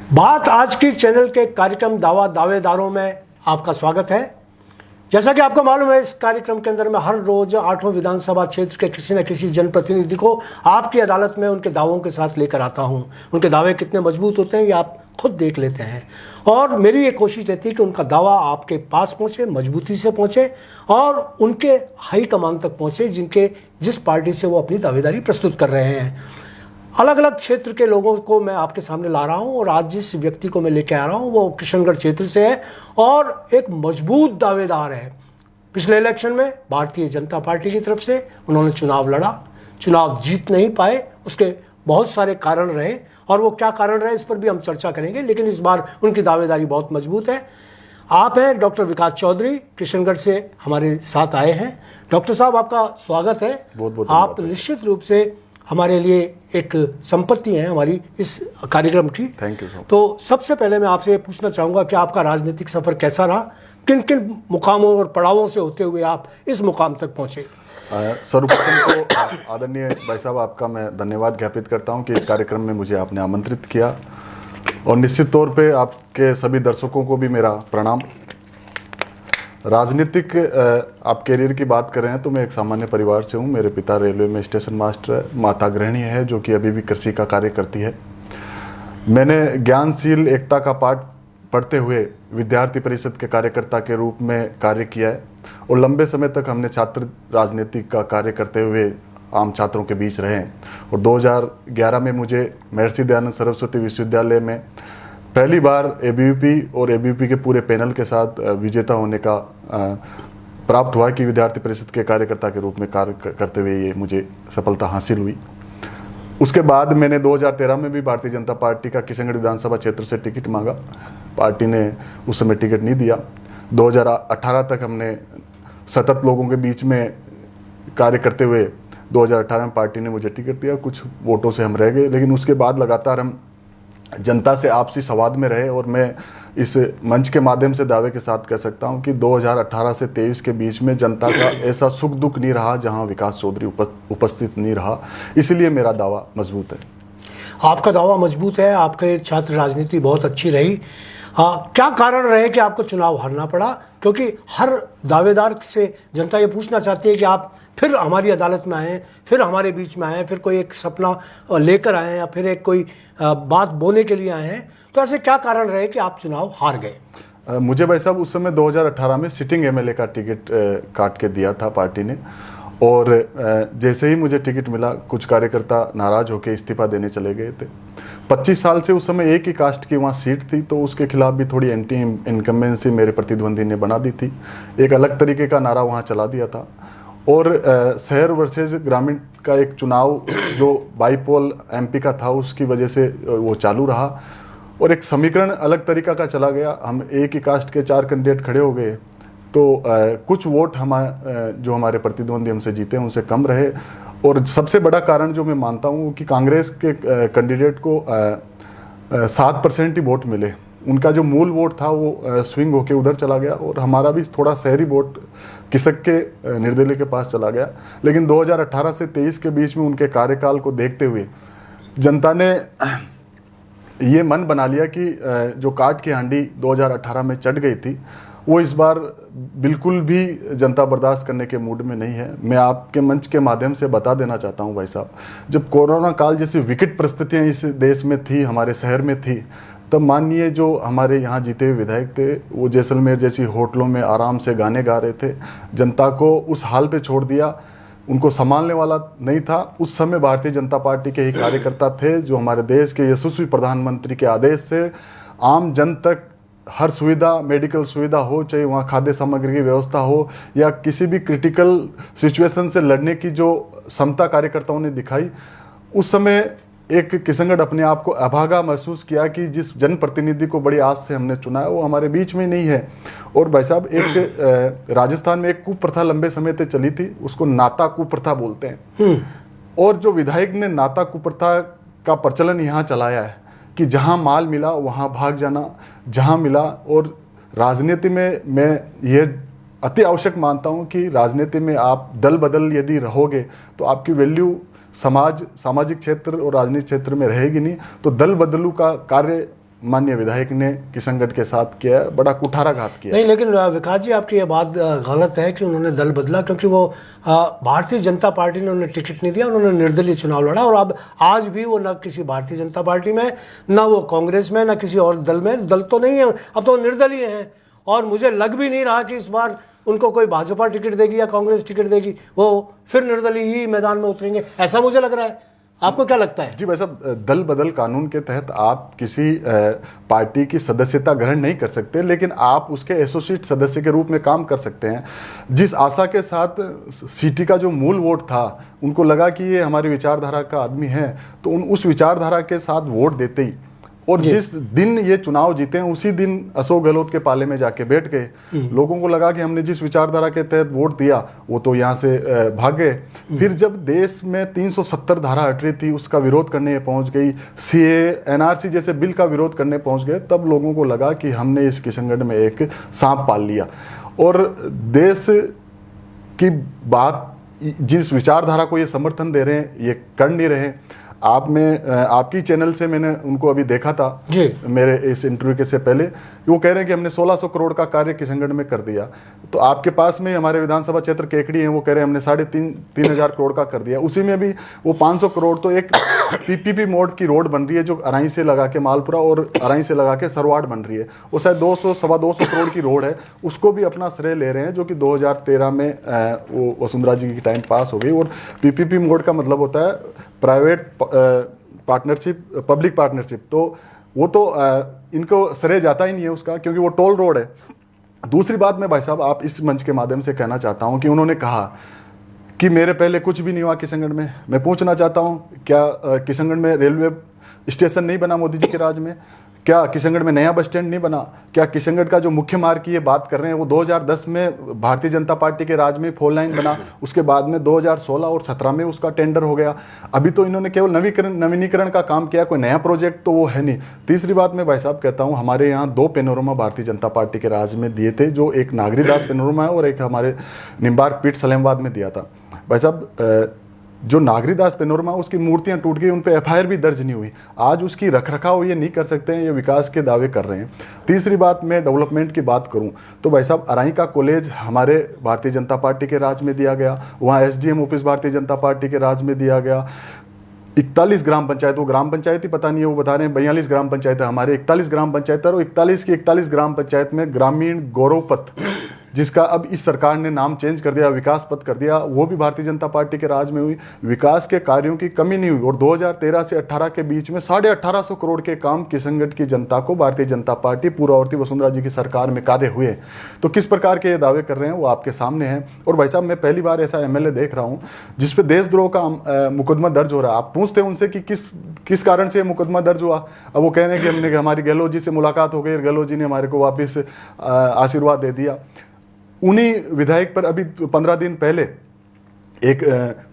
बात आज की चैनल के कार्यक्रम दावा दावेदारों में आपका स्वागत है। जैसा कि आपको मालूम है, इस कार्यक्रम के अंदर मैं हर रोज 8वें विधानसभा क्षेत्र के किसी न किसी जनप्रतिनिधि को आपकी अदालत में उनके दावों के साथ लेकर आता हूं। उनके दावे कितने मजबूत होते हैं ये आप खुद देख लेते हैं, और मेरी ये कोशिश रहती है कि उनका दावा आपके पास पहुंचे, मजबूती से पहुंचे और उनके हाई कमान तक पहुंचे जिस पार्टी से वो अपनी दावेदारी प्रस्तुत कर रहे हैं। अलग अलग क्षेत्र के लोगों को मैं आपके सामने ला रहा हूं, और आज जिस व्यक्ति को मैं लेके आ रहा हूं वो किशनगढ़ क्षेत्र से है और एक मजबूत दावेदार है। पिछले इलेक्शन में भारतीय जनता पार्टी की तरफ से उन्होंने चुनाव लड़ा, चुनाव जीत नहीं पाए, उसके बहुत सारे कारण रहे और वो क्या कारण रहे इस पर भी हम चर्चा करेंगे, लेकिन इस बार उनकी दावेदारी बहुत मजबूत है। आप हैं डॉक्टर विकास चौधरी, किशनगढ़ से हमारे साथ आए हैं। डॉक्टर साहब, आपका स्वागत है। बहुत आप निश्चित रूप से हमारे लिए एक संपत्ति है हमारी इस कार्यक्रम की। Thank you so much. तो सबसे पहले मैं आपसे पूछना चाहूँगा कि आपका राजनीतिक सफ़र कैसा रहा, किन किन मुकामों और पड़ावों से होते हुए आप इस मुकाम तक पहुँचे? सर्वप्रथम तो आदरणीय भाई साहब, आपका मैं धन्यवाद ज्ञापित करता हूं कि इस कार्यक्रम में मुझे आपने आमंत्रित किया, और निश्चित तौर पे आपके सभी दर्शकों को भी मेरा प्रणाम। राजनीतिक आप कैरियर की बात कर रहे हैं तो मैं एक सामान्य परिवार से हूं। मेरे पिता रेलवे में स्टेशन मास्टर है, माता गृहिणी है जो कि अभी भी कृषि का कार्य करती है। मैंने ज्ञानशील एकता का पाठ पढ़ते हुए विद्यार्थी परिषद के कार्यकर्ता के रूप में कार्य किया है, और लंबे समय तक हमने छात्र राजनीति का कार्य करते हुए आम छात्रों के बीच रहे हैं। और 2011 में मुझे महर्षि दयानंद सरस्वती विश्वविद्यालय में पहली बार एबीवीपी और एबीवीपी के पूरे पैनल के साथ विजेता होने का प्राप्त हुआ कि विद्यार्थी परिषद के कार्यकर्ता के रूप में कार्य करते हुए ये मुझे सफलता हासिल हुई। उसके बाद मैंने 2013 में भी भारतीय जनता पार्टी का किशनगढ़ विधानसभा क्षेत्र से टिकट मांगा। पार्टी ने उस समय टिकट नहीं दिया। 2018 तक हमने सतत लोगों के बीच में कार्य करते हुए 2018 में पार्टी ने मुझे टिकट दिया। कुछ वोटों से हम रह गए, लेकिन उसके बाद लगातार हम जनता से आपसी संवाद में रहे, और मैं इस मंच के माध्यम से दावे के साथ कह सकता हूं कि 2018 से 23 के बीच में जनता का ऐसा सुख दुख नहीं रहा जहां विकास चौधरी उपस्थित नहीं रहा। इसलिए मेरा दावा मजबूत है। आपका दावा मजबूत है, आपके छात्र राजनीति बहुत अच्छी रही। क्या कारण रहे कि आपको चुनाव हारना पड़ा? क्योंकि हर दावेदार से जनता ये पूछना चाहती है कि आप फिर हमारी अदालत में आए, फिर हमारे बीच में आए, फिर कोई एक सपना लेकर आए या फिर एक कोई बात बोलने के लिए आए हैं। तो ऐसे क्या कारण रहे कि आप चुनाव हार गए? मुझे भाई साहब उस समय 2018 में सिटिंग एमएलए का टिकट काट के दिया था पार्टी ने, और जैसे ही मुझे टिकट मिला कुछ कार्यकर्ता नाराज होकर इस्तीफा देने चले गए थे। 25 साल से उस समय एक ही कास्ट की वहाँ सीट थी, तो उसके खिलाफ भी थोड़ी एंटी इनकम्बेंसी मेरे प्रतिद्वंदी ने बना दी थी। एक अलग तरीके का नारा वहाँ चला दिया था, और शहर वर्सेज ग्रामीण का एक चुनाव जो बाईपोल एमपी का था उसकी वजह से वो चालू रहा, और एक समीकरण अलग तरीका का चला गया। हम एक ही कास्ट के 4 कैंडिडेट खड़े हो गए, तो कुछ वोट जो हमारे प्रतिद्वंदी हमसे जीते उनसे कम रहे। और सबसे बड़ा कारण जो मैं मानता हूँ कि कांग्रेस के कैंडिडेट को 7% ही वोट मिले। उनका जो मूल वोट था वो स्विंग होके उधर चला गया, और हमारा भी थोड़ा शहरी वोट किसक के निर्दलीय के पास चला गया। लेकिन 2018 से 23 के बीच में उनके कार्यकाल को देखते हुए जनता ने ये मन बना लिया कि जो काट की हांडी 2018 में चढ़ गई थी वो इस बार बिल्कुल भी जनता बर्दाश्त करने के मूड में नहीं है। मैं आपके मंच के माध्यम से बता देना चाहता हूं भाई साहब, जब कोरोना काल जैसी विकट परिस्थितियां इस देश में थी, हमारे शहर में थी, तब माननीय जो हमारे यहाँ जीते हुए विधायक थे वो जैसलमेर जैसी होटलों में आराम से गाने गा रहे थे। जनता को उस हाल पे छोड़ दिया, उनको संभालने वाला नहीं था। उस समय भारतीय जनता पार्टी के ही कार्यकर्ता थे जो हमारे देश के यशस्वी प्रधानमंत्री के आदेश से आम जन तक हर सुविधा, मेडिकल सुविधा हो, चाहे वहाँ खाद्य सामग्री की व्यवस्था हो या किसी भी क्रिटिकल सिचुएशन से लड़ने की जो क्षमता कार्यकर्ताओं ने दिखाई, उस समय एक किशनगढ़ अपने आप को अभागा महसूस किया कि जिस जनप्रतिनिधि को बड़ी आस से हमने चुना है वो हमारे बीच में नहीं है। और भाई साहब, एक राजस्थान में एक कुप्रथा लंबे समय तक चली थी, उसको नाता कुप्रथा बोलते हैं, और जो विधायक ने नाता कुप्रथा का प्रचलन यहाँ चलाया है कि जहाँ माल मिला वहाँ भाग जाना, जहाँ मिला। और राजनीति में मैं ये अति आवश्यक मानता हूँ कि राजनीति में आप दल बदल यदि रहोगे तो आपकी वैल्यू सामाजिक क्षेत्र और राजनीतिक क्षेत्र में रहेगी नहीं। तो दल बदलू का कार्य माननीय विधायक ने किशनगढ़ के साथ किया है, बड़ा कुठाराघात किया है। नहीं, लेकिन विकास जी आपकी ये बात गलत है कि उन्होंने दल बदला, क्योंकि वो भारतीय जनता पार्टी ने उन्हें टिकट नहीं दिया, उन्होंने निर्दलीय चुनाव लड़ा, और अब आज भी वो ना किसी भारतीय जनता पार्टी में, ना वो कांग्रेस में, ना किसी और दल में, दल तो नहीं है, अब तो निर्दलीय हैं। और मुझे लग भी नहीं रहा कि इस बार उनको कोई भाजपा टिकट देगी या कांग्रेस टिकट देगी, वो फिर निर्दलीय ही मैदान में उतरेंगे, ऐसा मुझे लग रहा है। आपको क्या लगता है? जी भाई साहब, दल बदल कानून के तहत आप किसी पार्टी की सदस्यता ग्रहण नहीं कर सकते, लेकिन आप उसके एसोसिएट सदस्य के रूप में काम कर सकते हैं। जिस आशा के साथ सिटी का जो मूल वोट था, उनको लगा कि ये हमारी विचारधारा का आदमी है, तो उस विचारधारा के साथ वोट देते ही, और जिस दिन ये चुनाव जीते हैं उसी दिन अशोक गहलोत के पाले में जाके बैठ गए। लोगों को लगा कि हमने जिस विचारधारा के तहत वोट दिया वो तो यहाँ से भाग गए। फिर जब देश में 370 धारा हट रही थी, उसका विरोध करने पहुंच गई, सीए एनआरसी जैसे बिल का विरोध करने पहुंच गए, तब लोगों को लगा कि हमने इस किशनगढ़ में एक सांप पाल लिया। और देश की बात, जिस विचारधारा को ये समर्थन दे रहे हैं, ये कर नहीं रहे। आपकी चैनल से मैंने उनको अभी देखा था जी, मेरे इस इंटरव्यू के से पहले, वो कह रहे हैं कि हमने 1600 करोड़ का कार्य किशनगढ़ में कर दिया। तो आपके पास में हमारे विधानसभा क्षेत्र केकड़ी हैं, वो कह रहे हैं हमने 3,500 करोड़ का कर दिया। उसी में भी वो 500 करोड़ तो एक पीपीपी मोड की रोड बन रही है, जो अराई से लगा के मालपुरा और अराई से लगा के सरवाड़ बन रही है, वो शायद 200-225 करोड़ की रोड है, उसको भी अपना श्रेय ले रहे हैं, जो कि 2013 में वो वसुंधरा जी की टाइम पास हो गई। और पीपीपी मोड का मतलब होता है प्राइवेट पार्टनरशिप, पब्लिक पार्टनरशिप, तो वो तो इनको श्रेय जाता ही नहीं है उसका, क्योंकि वो टोल रोड है। दूसरी बात मैं भाई साहब आप इस मंच के माध्यम से कहना चाहता हूं कि उन्होंने कहा कि मेरे पहले कुछ भी नहीं हुआ किशनगढ़ में। मैं पूछना चाहता हूं, क्या किशनगढ़ में रेलवे स्टेशन नहीं बना मोदी जी के राज में? क्या किशनगढ़ में नया बस स्टैंड नहीं बना? क्या किशनगढ़ का जो मुख्य मार्ग की ये बात कर रहे हैं, वो 2010 में भारतीय जनता पार्टी के राज में 4 लाइन बना, उसके बाद में 2016 और 17 में उसका टेंडर हो गया। अभी तो इन्होंने केवल नवीनीकरण का काम किया, कोई नया प्रोजेक्ट तो वो है नहीं। तीसरी बात मैं भाई साहब कहता हूँ, हमारे यहाँ 2 पेनोरमा भारतीय जनता पार्टी के राज में दिए थे, जो एक नागरीदास पेनोरमा है और एक हमारे निम्बार्क पीठ सलेमबाद में दिया था। भाई साहब, जो नागरीदास पेनोरमा, उसकी मूर्तियां टूट गई, उन पे एफआईआर भी दर्ज नहीं हुई। आज उसकी रखरखाव ये नहीं कर सकते हैं, ये विकास के दावे कर रहे हैं। तीसरी बात, मैं डेवलपमेंट की बात करूं तो भाई साहब, अराई का कॉलेज हमारे भारतीय जनता पार्टी के राज में दिया गया, वहाँ SDM office Bharatiya Janata party के राज में दिया गया। 41 ग्राम पंचायत, वो ग्राम पंचायत ही पता नहीं है, वो बता रहे हैं 42 ग्राम पंचायत है, हमारे 41 ग्राम पंचायत है, और 41 की 41 ग्राम पंचायत में ग्रामीण गौरव पथ, जिसका अब इस सरकार ने नाम चेंज कर दिया, विकास पथ कर दिया, वो भी भारतीय जनता पार्टी के राज में हुई। विकास के कार्यों की कमी नहीं हुई, और 2013 से 18 के बीच में 1850 करोड़ के काम किशनगढ़ की जनता को भारतीय जनता पार्टी पूर्ववर्ती वसुंधरा जी की सरकार में कार्य हुए। तो किस प्रकार के ये दावे कर रहे हैं वो आपके सामने हैं। और भाई साहब, मैं पहली बार ऐसा एमएलए देख रहा हूँ जिसपे देशद्रोह का मुकदमा दर्ज हो रहा है। आप पूछते हैं उनसे कि किस कारण से मुकदमा दर्ज हुआ, अब वो कह रहे हैं कि हमारी गहलोत जी से मुलाकात हो गई, गहलोत जी ने हमारे को वापिस आशीर्वाद दे दिया। उन्हीं विधायक पर अभी 15 दिन पहले एक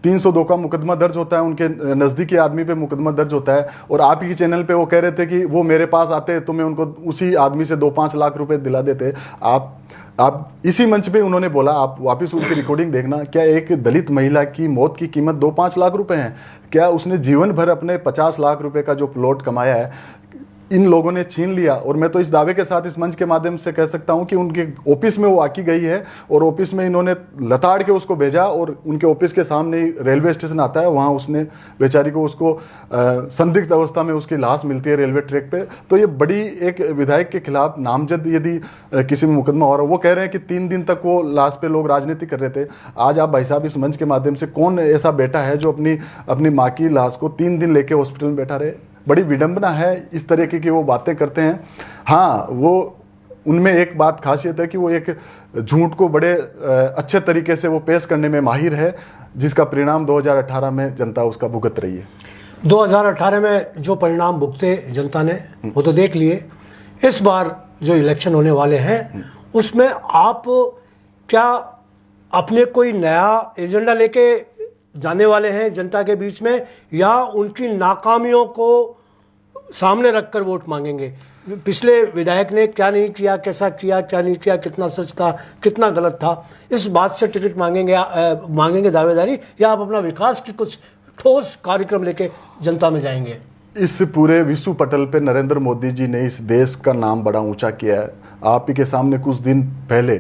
302 का मुकदमा दर्ज होता है, उनके नज़दीकी आदमी पे मुकदमा दर्ज होता है। और आप ही चैनल पे वो कह रहे थे कि वो मेरे पास आते तो मैं उनको उसी आदमी से 2-5 लाख रुपए दिला देते। आप इसी मंच पे उन्होंने बोला, आप वापस उनकी रिकॉर्डिंग देखना, क्या एक दलित महिला की मौत की कीमत 2-5 लाख रुपए है? क्या उसने जीवन भर अपने 50 लाख रुपए का जो प्लॉट कमाया है इन लोगों ने छीन लिया? और मैं तो इस दावे के साथ इस मंच के माध्यम से कह सकता हूं कि उनके ऑफिस में वो आकी गई है, और ऑफिस में इन्होंने लताड़ के उसको भेजा, और उनके ऑफिस के सामने ही रेलवे स्टेशन आता है, वहां उसने बेचारी को उसको संदिग्ध अवस्था में उसकी लाश मिलती है रेलवे ट्रैक पे। तो ये बड़ी एक विधायक के खिलाफ नामजद यदि किसी में मुकदमा हो रहा है, वो कह रहे हैं कि 3 दिन तक वो लाश पे लोग राजनीति कर रहे थे। आज आप भाई साहब इस मंच के माध्यम से, कौन ऐसा बेटा है जो अपनी माँ की लाश को 3 दिन लेके हॉस्पिटल में बैठा रहे? बड़ी विडंबना है इस तरीके की वो बातें करते हैं। हाँ, वो उनमें एक बात खासियत है कि वो एक झूठ को बड़े अच्छे तरीके से वो पेश करने में माहिर है, जिसका परिणाम 2018 में जनता उसका भुगत रही है। 2018 में जो परिणाम भुगते जनता ने वो तो देख लिए। इस बार जो इलेक्शन होने वाले हैं उसमें आप क्या अपने कोई नया एजेंडा लेके जाने वाले हैं जनता के बीच में, या उनकी नाकामियों को सामने रखकर वोट मांगेंगे? पिछले विधायक ने क्या नहीं किया, कैसा किया, क्या नहीं किया, कितना सच था, कितना गलत था, इस बात से टिकट मांगेंगे दावेदारी, या आप अपना विकास की कुछ ठोस कार्यक्रम लेके जनता में जाएंगे? इस पूरे विश्व पटल पे नरेंद्र मोदी जी ने इस देश का नाम बड़ा ऊंचा किया है। आप ही के सामने कुछ दिन पहले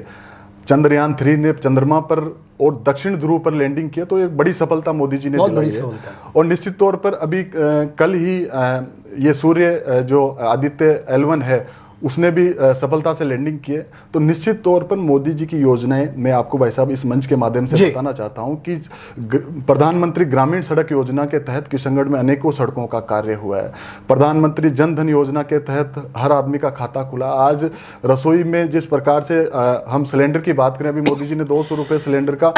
चंद्रयान 3 ने चंद्रमा पर और दक्षिण ध्रुव पर लैंडिंग किया, तो एक बड़ी सफलता मोदी जी ने दिलाई है। और निश्चित तौर पर अभी कल ही ये सूर्य जो आदित्य L1 है उसने भी सफलता से लैंडिंग किए। तो निश्चित तौर पर मोदी जी की योजनाएं मैं आपको भाई साहब इस मंच के माध्यम से बताना चाहता हूं कि प्रधानमंत्री ग्रामीण सड़क योजना के तहत किशनगढ़ में अनेकों सड़कों का कार्य हुआ है। प्रधानमंत्री जन धन योजना के तहत हर आदमी का खाता खुला। आज रसोई में जिस प्रकार से हम सिलेंडर की बात करें, अभी मोदी जी ने 200 रुपये सिलेंडर का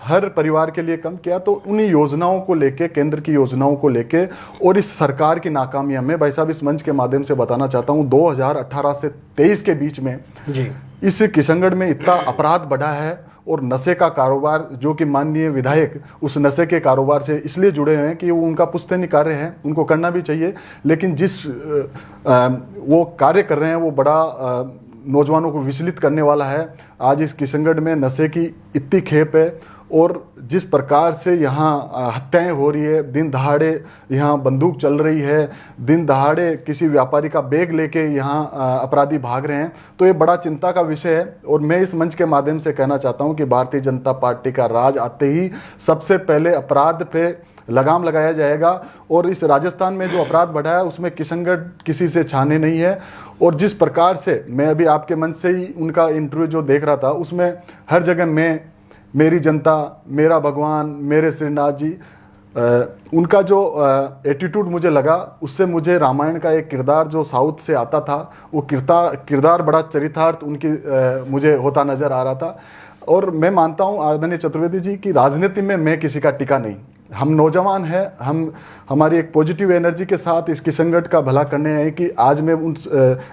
हर परिवार के लिए कम किया। तो उन्हीं योजनाओं को लेके, केंद्र की योजनाओं को लेके और इस सरकार की नाकामियां मैं भाई साहब इस मंच के माध्यम से बताना चाहता हूं। 2018 से 23 के बीच में जी इस किशनगढ़ में इतना अपराध बढ़ा है और नशे का कारोबार, जो कि माननीय विधायक उस नशे के कारोबार से इसलिए जुड़े हुए हैं कि वो उनका पुश्तैनी कार्य है, उनको करना भी चाहिए, लेकिन जिस वो कार्य कर रहे हैं वो बड़ा नौजवानों को विचलित करने वाला है। आज इस किशनगढ़ में नशे की इतनी खेप है और जिस प्रकार से यहाँ हत्याएं हो रही है, दिन दहाड़े यहाँ बंदूक चल रही है, दिन दहाड़े किसी व्यापारी का बैग लेके यहाँ अपराधी भाग रहे हैं, तो ये बड़ा चिंता का विषय है। और मैं इस मंच के माध्यम से कहना चाहता हूँ कि भारतीय जनता पार्टी का राज आते ही सबसे पहले अपराध पे लगाम लगाया जाएगा। और इस राजस्थान में जो अपराध बढ़ा है उसमें किशनगढ़ किसी से छाने नहीं है। और जिस प्रकार से मैं अभी आपके मंच से ही उनका इंटरव्यू जो देख रहा था, उसमें हर जगह मैं, मेरी जनता, मेरा भगवान, मेरे श्रीनाथ जी, उनका जो एटीट्यूड मुझे लगा, उससे मुझे रामायण का एक किरदार जो साउथ से आता था, वो किरदार बड़ा चरितार्थ उनकी मुझे होता नजर आ रहा था। और मैं मानता हूँ आदरणीय चतुर्वेदी जी की राजनीति में मैं किसी का टिका नहीं, हम नौजवान हैं, हमारी एक पॉजिटिव एनर्जी के साथ इस किशनगढ़ का भला करने हैं। कि आज मैं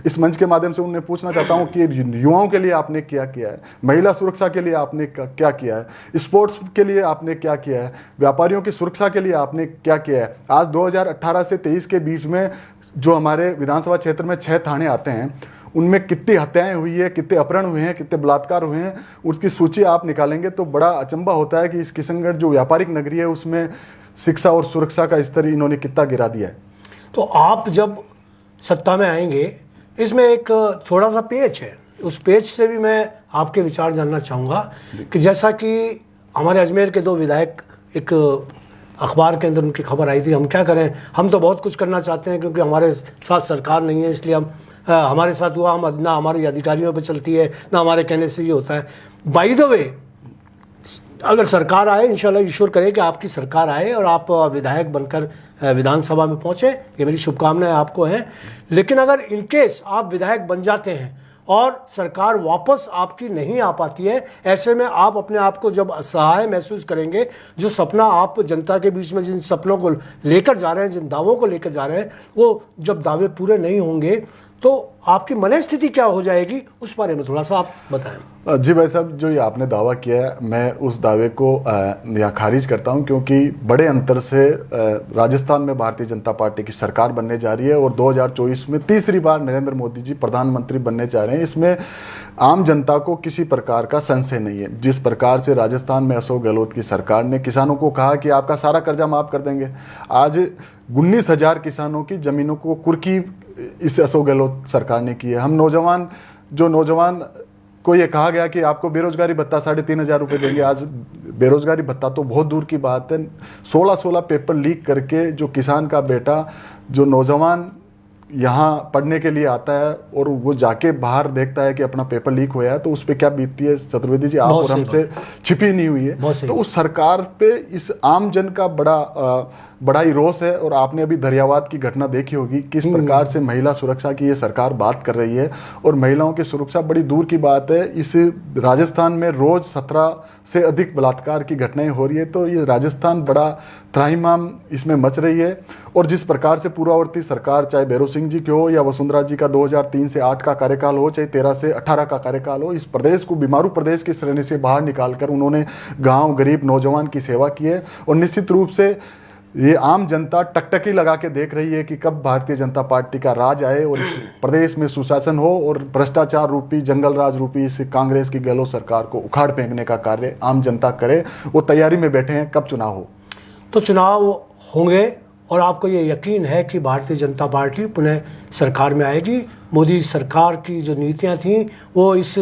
इस मंच के माध्यम से उन्हें पूछना चाहता हूं कि युवाओं के लिए आपने क्या किया है, महिला सुरक्षा के लिए आपने क्या किया है, स्पोर्ट्स के लिए आपने क्या किया है, व्यापारियों की सुरक्षा के लिए आपने क्या किया है। आज 2018 से 23 के बीच में जो हमारे विधानसभा क्षेत्र में 6 थाने आते हैं, उनमें कितनी हत्याएं हुई है, कितने अपहरण हुए हैं, कितने बलात्कार हुए हैं, उसकी सूची आप निकालेंगे तो बड़ा अचंभा होता है कि इस किशनगढ़ जो व्यापारिक नगरी है उसमें शिक्षा और सुरक्षा का स्तर इन्होंने कितना गिरा दिया है। तो आप जब सत्ता में आएंगे, इसमें एक थोड़ा सा पेच है, उस पेच से भी मैं आपके विचार जानना चाहूँगा कि जैसा कि हमारे अजमेर के 2 विधायक, एक अखबार के अंदर उनकी खबर आई थी, हम क्या करें, हम तो बहुत कुछ करना चाहते हैं क्योंकि हमारे साथ सरकार नहीं है, इसलिए हम हमारे साथ हुआ, हम ना हमारी अधिकारियों पे चलती है, ना हमारे कहने से ये होता है। बाय द वे, अगर सरकार आए, इंशाल्लाह ईश्वर करे कि आपकी सरकार आए और आप विधायक बनकर विधानसभा में पहुंचे, ये मेरी शुभकामनाएं आपको हैं। लेकिन अगर इनकेस आप विधायक बन जाते हैं और सरकार वापस आपकी नहीं आ पाती है, ऐसे में आप अपने आप को जब असहाय महसूस करेंगे, जो सपना आप जनता के बीच में जिन सपनों को लेकर जा रहे हैं, जिन दावों को लेकर जा रहे हैं, वो जब दावे पूरे नहीं होंगे तो आपकी मनस्थिति क्या हो जाएगी, उस बारे में थोड़ा सा आप बताएं। जी भाई साहब, जो ये आपने दावा किया है, मैं उस दावे को यहाँ खारिज करता हूँ, क्योंकि बड़े अंतर से राजस्थान में भारतीय जनता पार्टी की सरकार बनने जा रही है और 2024 में तीसरी बार नरेंद्र मोदी जी प्रधानमंत्री बनने जा रहे हैं। इसमें आम जनता को किसी प्रकार का संशय नहीं है। जिस प्रकार से राजस्थान में अशोक गहलोत की सरकार ने किसानों को कहा कि आपका सारा कर्जा माफ कर देंगे, आज 19,000 किसानों की जमीनों को कुर्की इस अशोक गहलोत सरकार ने की है। हम नौजवान को ये कहा गया कि आपको बेरोजगारी भत्ता 3,500 रुपये देंगे, आज बेरोजगारी भत्ता तो बहुत दूर की बात है। 16 पेपर लीक करके जो किसान का बेटा, जो नौजवान यहाँ पढ़ने के लिए आता है और वो जाके बाहर देखता है कि अपना पेपर लीक हुआ है, तो उस पर क्या बीतती है चतुर्वेदी जी, आप और हमसे छिपी नहीं हुई है। तो उस सरकार पे इस आम जन का बड़ा ही रोष है। और आपने अभी दरियावाद की घटना देखी होगी, किस प्रकार से महिला सुरक्षा की ये सरकार बात कर रही है, और महिलाओं की सुरक्षा बड़ी दूर की बात है। इस राजस्थान में रोज 17 से अधिक बलात्कार की घटनाएं हो रही है, तो ये राजस्थान बड़ा त्राहिमाम इसमें मच रही है। और जिस प्रकार से पूर्ववर्ती सरकार, चाहे भैरव सिंह जी की हो या वसुंधरा जी का 2003 से 8 का कार्यकाल हो, चाहे 13 से 18 का कार्यकाल हो, इस प्रदेश को बीमारू प्रदेश की श्रेणी से बाहर निकालकर उन्होंने गांव, गरीब, नौजवान की सेवा की है। और निश्चित रूप से ये आम जनता टकटकी लगा के देख रही है कि कब भारतीय जनता पार्टी का राज आए और इस प्रदेश में सुशासन हो और भ्रष्टाचार रूपी, जंगल राज रूपी इस कांग्रेस की गहलोत सरकार को उखाड़ फेंकने का कार्य आम जनता करे। वो तैयारी में बैठे हैं, कब चुनाव हो। तो चुनाव होंगे और आपको ये यकीन है कि भारतीय जनता पार्टी पुनः सरकार में आएगी। मोदी सरकार की जो नीतियां थीं वो इस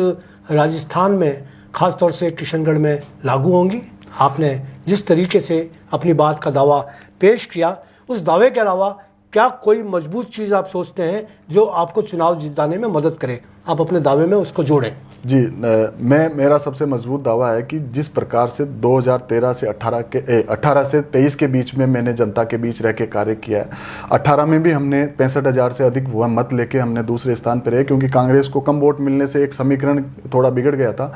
राजस्थान में, ख़ास तौर से किशनगढ़ में लागू होंगी। आपने जिस तरीके से अपनी बात का दावा पेश किया, उस दावे के अलावा क्या कोई मजबूत चीज़ आप सोचते हैं जो आपको चुनाव जिताने में मदद करे? आप अपने दावे में उसको जोड़ें। जी, मेरा सबसे मजबूत दावा है कि जिस प्रकार से 2013 से 18 से 23 के बीच में मैंने जनता के बीच रह के कार्य किया है। 18 में भी हमने 65,000 से अधिक मत लेके हमने दूसरे स्थान पर रहे, क्योंकि कांग्रेस को कम वोट मिलने से एक समीकरण थोड़ा बिगड़ गया था।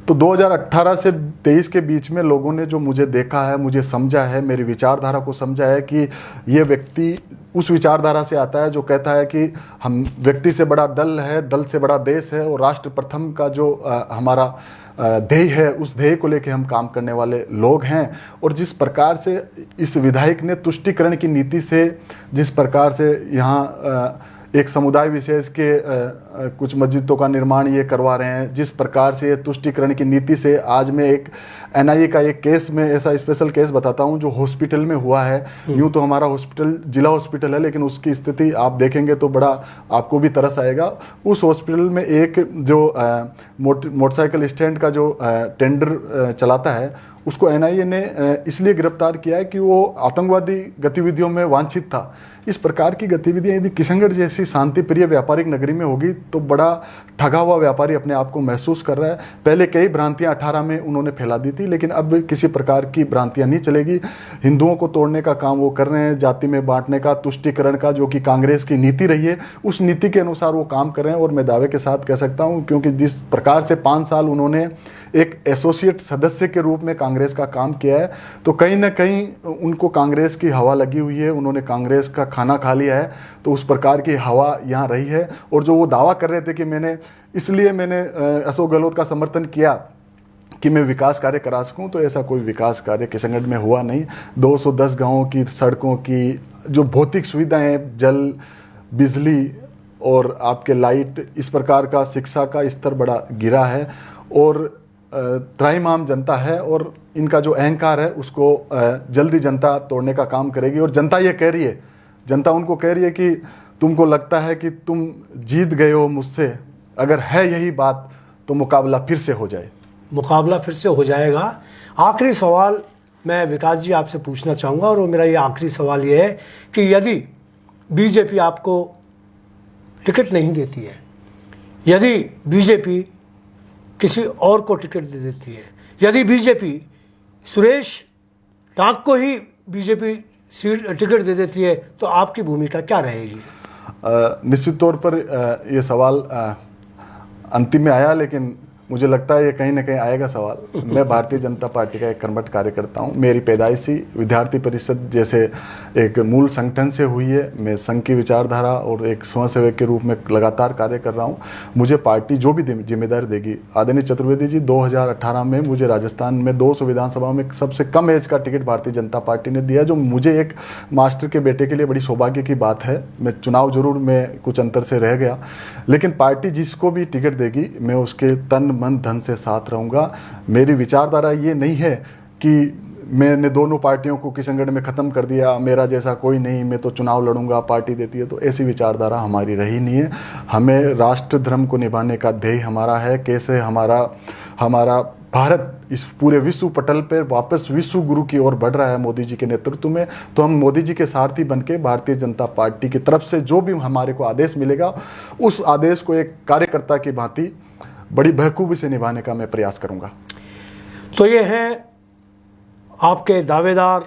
तो 2018 से 23 के बीच में लोगों ने जो मुझे देखा है, मुझे समझा है, मेरी विचारधारा को समझा है कि ये व्यक्ति उस विचारधारा से आता है जो कहता है कि हम व्यक्ति से बड़ा दल है, दल से बड़ा देश है, और राष्ट्र प्रथम का जो हमारा ध्येय है, उस ध्येय को लेकर हम काम करने वाले लोग हैं। और जिस प्रकार से इस विधायक ने तुष्टिकरण की नीति से, जिस प्रकार से यहाँ एक समुदाय विशेष के कुछ मस्जिदों का निर्माण ये करवा रहे हैं, जिस प्रकार से ये तुष्टिकरण की नीति से, आज मैं एक एनआईए का एक केस में ऐसा स्पेशल केस बताता हूँ जो हॉस्पिटल में हुआ है। यूँ तो हमारा हॉस्पिटल जिला हॉस्पिटल है, लेकिन उसकी स्थिति आप देखेंगे तो बड़ा आपको भी तरस आएगा। उस हॉस्पिटल में एक जो मोटरसाइकिल स्टैंड का जो टेंडर चलाता है, उसको एनआईए ने इसलिए गिरफ्तार किया है कि वो आतंकवादी गतिविधियों में वांछित था। इस प्रकार की गतिविधियां यदि किशनगढ़ जैसी शांति प्रिय व्यापारिक नगरी में होगी तो बड़ा ठगा हुआ व्यापारी अपने आप को महसूस कर रहा है। पहले कई भ्रांतियां 18 में उन्होंने फैला दी थी, लेकिन अब किसी प्रकार की भ्रांतियां नहीं चलेगी। हिंदुओं को तोड़ने का काम वो कर रहे हैं, जाति में बांटने का, तुष्टिकरण का, जो कि कांग्रेस की नीति रही है, उस नीति के अनुसार वो काम कर रहे हैं। और मैं दावे के साथ कह सकता हूँ, क्योंकि जिस प्रकार से 5 साल उन्होंने एक एसोसिएट सदस्य के रूप में कांग्रेस का काम किया है, तो कहीं ना कहीं उनको कांग्रेस की हवा लगी हुई है, उन्होंने कांग्रेस का खाना खा लिया है। तो उस प्रकार की हवा यहाँ रही है। और जो वो दावा कर रहे थे कि मैंने अशोक गहलोत का समर्थन किया कि मैं विकास कार्य करा सकूं, तो ऐसा कोई विकास कार्य किशनगढ़ में हुआ नहीं। 210 गांवों की सड़कों की जो भौतिक सुविधाएं, जल, बिजली और आपके लाइट, इस प्रकार का शिक्षा का स्तर बड़ा गिरा है। और त्राहिमाम जनता है, और इनका जो अहंकार है उसको जल्दी जनता तोड़ने का काम करेगी। और जनता ये कह रही है, जनता उनको कह रही है कि तुमको लगता है कि तुम जीत गए हो मुझसे, अगर है यही बात तो मुकाबला फिर से हो जाए। मुकाबला फिर से हो जाएगा। आखिरी सवाल मैं विकास जी आपसे पूछना चाहूँगा, और मेरा ये आखिरी सवाल ये है कि यदि बीजेपी आपको टिकट नहीं देती है, यदि बीजेपी किसी और को टिकट दे देती है, यदि बीजेपी सुरेश टांक को ही बीजेपी सीट टिकट दे देती है, तो आपकी भूमिका क्या रहेगी? निश्चित तौर पर ये सवाल अंतिम में आया, लेकिन मुझे लगता है ये कहीं ना कहीं आएगा सवाल। मैं भारतीय जनता पार्टी का एक कर्मठ कार्यकर्ता हूँ। मेरी पैदाइश ही विद्यार्थी परिषद जैसे एक मूल संगठन से हुई है। मैं संघ की विचारधारा और एक स्वयंसेवक के रूप में लगातार कार्य कर रहा हूँ। मुझे पार्टी जो भी जिम्मेदारी देगी, आदरणीय चतुर्वेदी जी 2018 में मुझे राजस्थान में 200 विधानसभा में सबसे कम एज का टिकट भारतीय जनता पार्टी ने दिया, जो मुझे एक मास्टर के बेटे के लिए बड़ी सौभाग्य की बात है। मैं चुनाव जरूर मैं कुछ अंतर से रह गया, लेकिन पार्टी जिसको भी टिकट देगी मैं उसके तन मन धन से साथ रहूंगा। मेरी विचारधारा ये नहीं है कि मैंने दोनों पार्टियों को किशनगढ़ में ख़त्म कर दिया, मेरा जैसा कोई नहीं, मैं तो चुनाव लड़ूंगा, पार्टी देती है, तो ऐसी विचारधारा हमारी रही नहीं है। हमें राष्ट्र धर्म को निभाने का ध्येय हमारा है। कैसे हमारा भारत इस पूरे विश्व पटल पर वापस विश्व गुरु की ओर बढ़ रहा है मोदी जी के नेतृत्व में, तो हम मोदी जी के सारथी बनके भारतीय जनता पार्टी की तरफ से जो भी हमारे को आदेश मिलेगा, उस आदेश को एक कार्यकर्ता की भांति बड़ी बखूबी से निभाने का मैं प्रयास करूंगा। तो ये हैं आपके दावेदार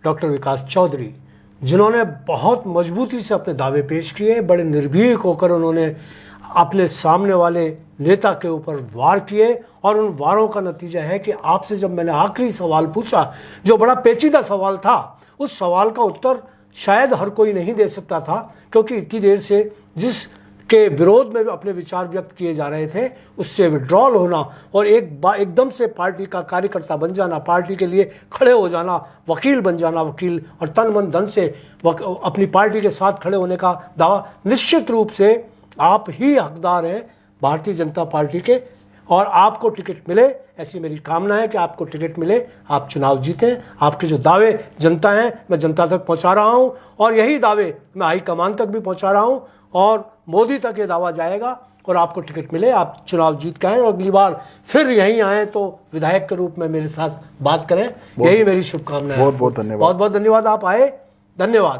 डॉक्टर विकास चौधरी, जिन्होंने बहुत मजबूती से अपने दावे पेश किए। बड़े निर्भीक होकर उन्होंने अपने सामने वाले नेता के ऊपर वार किए, और उन वारों का नतीजा है कि आपसे जब मैंने आखिरी सवाल पूछा, जो बड़ा पेचीदा सवाल था, उस सवाल का उत्तर शायद हर कोई नहीं दे सकता था, क्योंकि इतनी देर से जिस के विरोध में अपने विचार व्यक्त किए जा रहे थे, उससे विड्रॉल होना और एकदम से पार्टी का कार्यकर्ता बन जाना, पार्टी के लिए खड़े हो जाना, वकील बन जाना, वकील और तन मन धन से अपनी पार्टी के साथ खड़े होने का दावा, निश्चित रूप से आप ही हकदार हैं भारतीय जनता पार्टी के और आपको टिकट मिले, ऐसी मेरी कामना है कि आपको टिकट मिले, आप चुनाव जीतें। आपके जो दावे जनता हैं मैं जनता तक पहुंचा रहा हूं और यही दावे मैं हाईकमान तक भी पहुंचा रहा हूं और मोदी तक ये दावा जाएगा और आपको टिकट मिले, आप चुनाव जीत के आएँ और अगली बार फिर यहीं आएँ तो विधायक के रूप में मेरे साथ बात करें। यही मेरी शुभकामनाएं। बहुत बहुत धन्यवाद। बहुत बहुत धन्यवाद, आप आए, धन्यवाद।